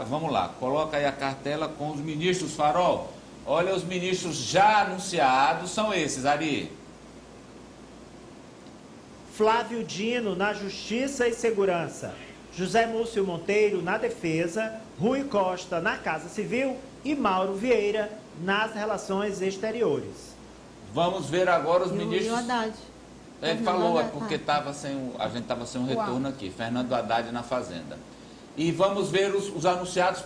Vamos lá, coloca aí a cartela com os ministros, Farol. Olha, os ministros já anunciados são esses, Ari. Flávio Dino, na Justiça e Segurança. José Múcio Monteiro, na Defesa. Rui Costa, na Casa Civil. E Mauro Vieira, nas Relações Exteriores. Vamos ver agora os ministros... E o Haddad. Ele falou, é porque a gente estava sem um retorno aqui. Fernando Haddad na Fazenda. E vamos ver os anunciados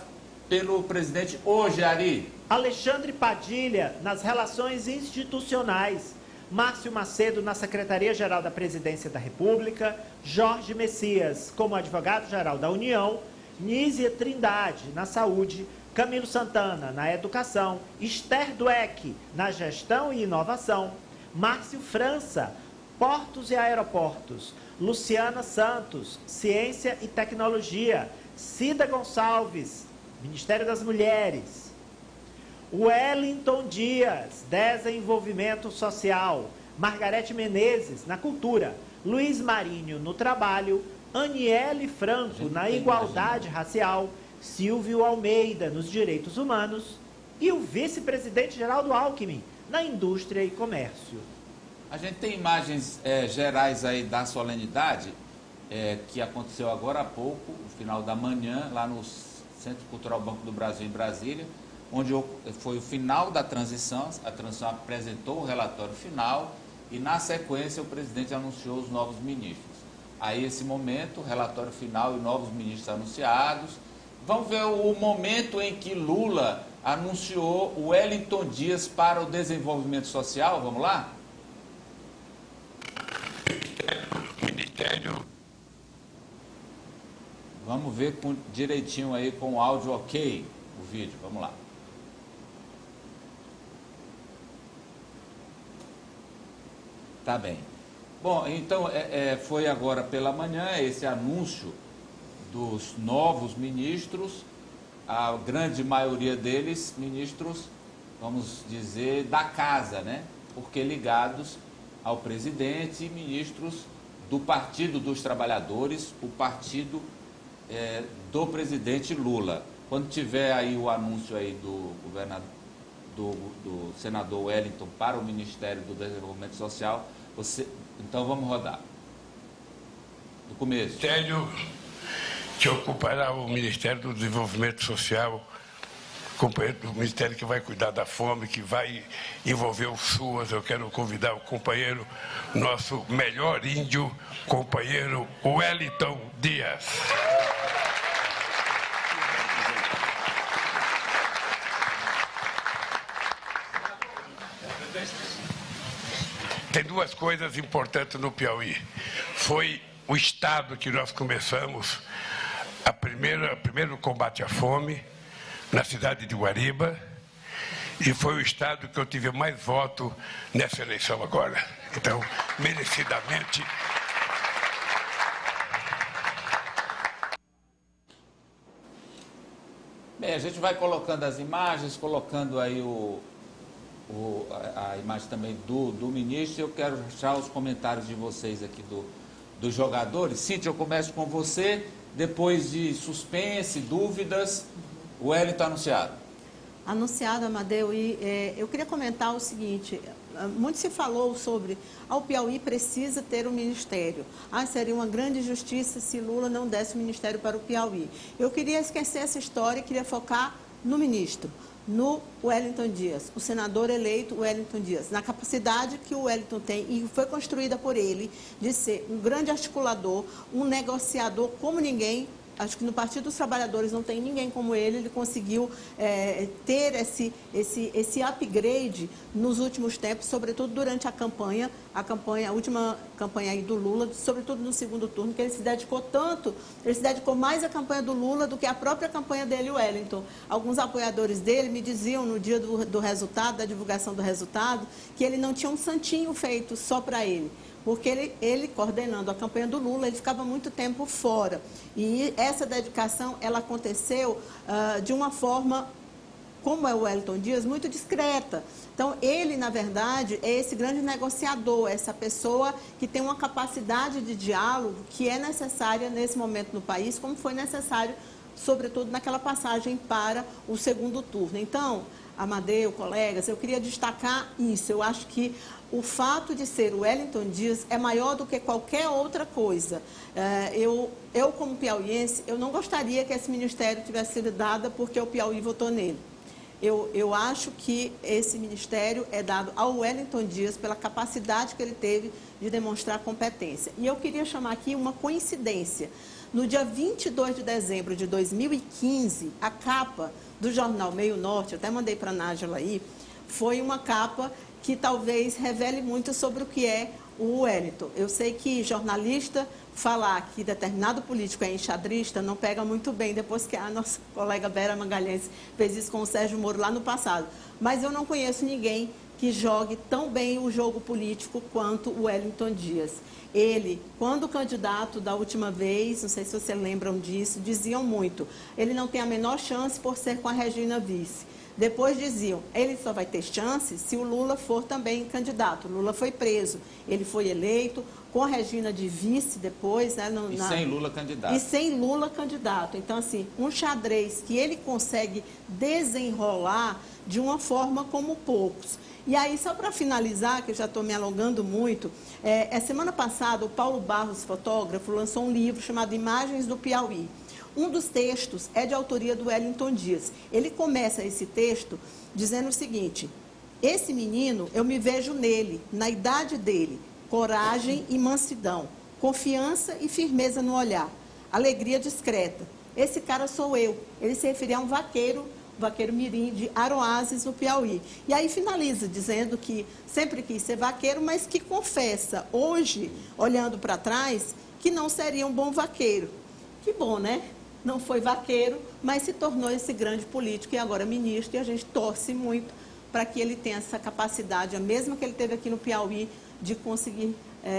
pelo presidente hoje, Ari. Alexandre Padilha, nas Relações Institucionais. Márcio Macedo, na Secretaria-Geral da Presidência da República. Jorge Messias, como advogado-geral da União. Nízia Trindade, na Saúde. Camilo Santana, na Educação. Esther Dweck, na Gestão e Inovação. Márcio França, Portos e Aeroportos. Luciana Santos, Ciência e Tecnologia. Cida Gonçalves, Ministério das Mulheres. Wellington Dias, Desenvolvimento Social. Margarete Menezes, na Cultura. Luiz Marinho, no Trabalho. Aniele Franco, na Igualdade Racial. Silvio Almeida, nos Direitos Humanos. E o vice-presidente Geraldo Alckmin, na Indústria e Comércio. A gente tem imagens gerais aí da solenidade que aconteceu agora há pouco, no final da manhã, lá no Centro Cultural Banco do Brasil, em Brasília, onde foi o final da transição. A transição apresentou o relatório final e, na sequência, o presidente anunciou os novos ministros. Aí, esse momento, relatório final e novos ministros anunciados. Vamos ver o momento em que Lula anunciou o Wellington Dias para o desenvolvimento social. Vamos lá? Ministério. Vamos ver direitinho aí com o áudio ok, o vídeo. Vamos lá. Tá bem. Bom, então foi agora pela manhã esse anúncio dos novos ministros, a grande maioria deles ministros, vamos dizer, da casa, né? Porque ligados ao presidente e ministros do Partido dos Trabalhadores, o partido do presidente Lula. Quando tiver aí o anúncio aí do governador, do senador Wellington para o Ministério do Desenvolvimento Social, então vamos rodar. Do começo. Ministério que ocupará o Ministério do Desenvolvimento Social, companheiro do Ministério que vai cuidar da fome, que vai envolver o SUAS. Eu quero convidar o companheiro, nosso melhor índio, companheiro Wellington Dias. Tem duas coisas importantes no Piauí. Foi o estado que nós começamos primeiro combate à fome, na cidade de Guariba, e foi o estado que eu tive mais voto nessa eleição agora. Então, merecidamente. Bem, a gente vai colocando as imagens, colocando aí a imagem também do ministro. Eu quero achar os comentários de vocês aqui dos jogadores. Cíntia, eu começo com você. Depois de suspense, dúvidas, o Wellington anunciado. Anunciado, Amadeu, e eu queria comentar o seguinte: muito se falou sobre o Piauí precisa ter um ministério. Seria uma grande injustiça se Lula não desse o ministério para o Piauí. Eu queria esquecer essa história e queria focar no ministro, no Wellington Dias, o senador eleito Wellington Dias, na capacidade que o Wellington tem e foi construída por ele de ser um grande articulador, um negociador como ninguém. Acho que no Partido dos Trabalhadores não tem ninguém como ele conseguiu ter esse upgrade nos últimos tempos, sobretudo durante a última campanha aí do Lula, sobretudo no segundo turno, que ele se dedicou mais à campanha do Lula do que à própria campanha dele, o Wellington. Alguns apoiadores dele me diziam no dia do resultado, da divulgação do resultado, que ele não tinha um santinho feito só para ele. Porque ele, coordenando a campanha do Lula, ele ficava muito tempo fora. E essa dedicação, ela aconteceu de uma forma, como é o Wellington Dias, muito discreta. Então, ele, na verdade, é esse grande negociador, essa pessoa que tem uma capacidade de diálogo que é necessária nesse momento no país, como foi necessário sobretudo naquela passagem para o segundo turno. Então, Amadeu, colegas, eu queria destacar isso. Eu acho que o fato de ser o Wellington Dias é maior do que qualquer outra coisa. Eu como piauiense, eu não gostaria que esse ministério tivesse sido dado porque o Piauí votou nele. Eu acho que esse ministério é dado ao Wellington Dias pela capacidade que ele teve de demonstrar competência. E eu queria chamar aqui uma coincidência. No dia 22 de dezembro de 2015, a capa do jornal Meio Norte, eu até mandei para a Nájila aí, foi uma capa que talvez revele muito sobre o que é o Wellington. Eu sei que jornalista falar que determinado político é enxadrista não pega muito bem, depois que a nossa colega Vera Magalhães fez isso com o Sérgio Moro lá no passado. Mas eu não conheço ninguém que jogue tão bem o jogo político quanto o Wellington Dias. Ele, quando candidato da última vez, não sei se vocês lembram disso, diziam muito, ele não tem a menor chance por ser com a Regina vice. Depois diziam, ele só vai ter chance se o Lula for também candidato. O Lula foi preso, ele foi eleito, com a Regina de vice depois. Né, sem Lula candidato. E sem Lula candidato. Então, assim, um xadrez que ele consegue desenrolar de uma forma como poucos. E aí, só para finalizar, que eu já estou me alongando muito, semana passada o Paulo Barros, fotógrafo, lançou um livro chamado Imagens do Piauí. Um dos textos é de autoria do Wellington Dias. Ele começa esse texto dizendo o seguinte: esse menino, eu me vejo nele, na idade dele, coragem e mansidão, confiança e firmeza no olhar, alegria discreta. Esse cara sou eu. Ele se referia a um vaqueiro mirim de Aroazes, no Piauí. E aí finaliza dizendo que sempre quis ser vaqueiro, mas que confessa, hoje, olhando para trás, que não seria um bom vaqueiro. Que bom, né? Não foi vaqueiro, mas se tornou esse grande político e agora ministro, e a gente torce muito para que ele tenha essa capacidade, a mesma que ele teve aqui no Piauí, de conseguir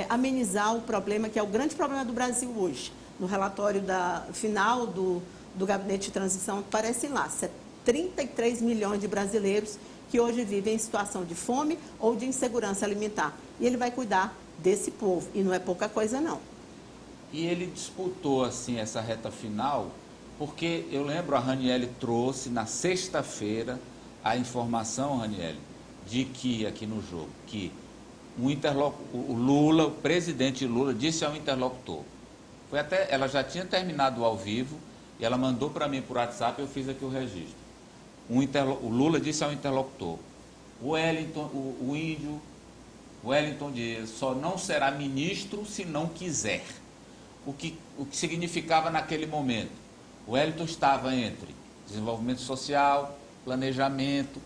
amenizar o problema, que é o grande problema do Brasil hoje. No relatório final do Gabinete de Transição, aparece lá, 33 milhões de brasileiros que hoje vivem em situação de fome ou de insegurança alimentar. E ele vai cuidar desse povo, e não é pouca coisa, não. E ele disputou, assim, essa reta final, porque eu lembro, a Raniele trouxe na sexta-feira a informação, Raniele, de que, aqui no jogo, que o Lula, o presidente Lula, disse ao interlocutor, ela já tinha terminado ao vivo, e ela mandou para mim por WhatsApp, eu fiz aqui o registro. O Lula disse ao interlocutor, o índio Wellington Dias só não será ministro se não quiser. O que significava naquele momento? O Wellington estava entre desenvolvimento social, planejamento,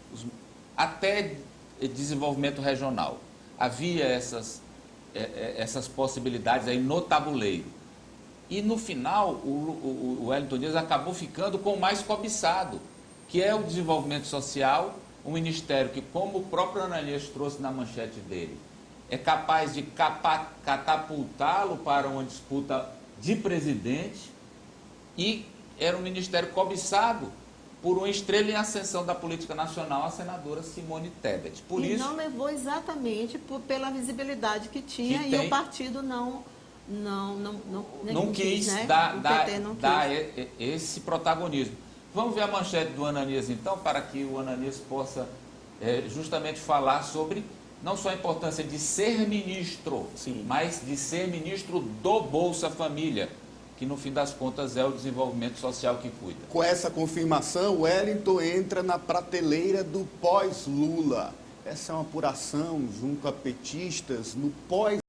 até desenvolvimento regional. Havia essas possibilidades aí no tabuleiro. E no final, o Wellington Dias acabou ficando com o mais cobiçado, que é o desenvolvimento social, um ministério que, como o próprio Ananias trouxe na manchete dele, é capaz de catapultá-lo para uma disputa de presidente, e era um ministério cobiçado por uma estrela em ascensão da política nacional, a senadora Simone Tebet. Não levou exatamente pela visibilidade que tinha, e o partido não quis, né? dar esse protagonismo. Vamos ver a manchete do Ananias, então, para que o Ananias possa justamente falar sobre não só a importância de ser ministro, sim, mas de ser ministro do Bolsa Família, que no fim das contas é o desenvolvimento social que cuida. Com essa confirmação, Wellington entra na prateleira do pós-Lula. Essa é uma apuração junto a petistas no pós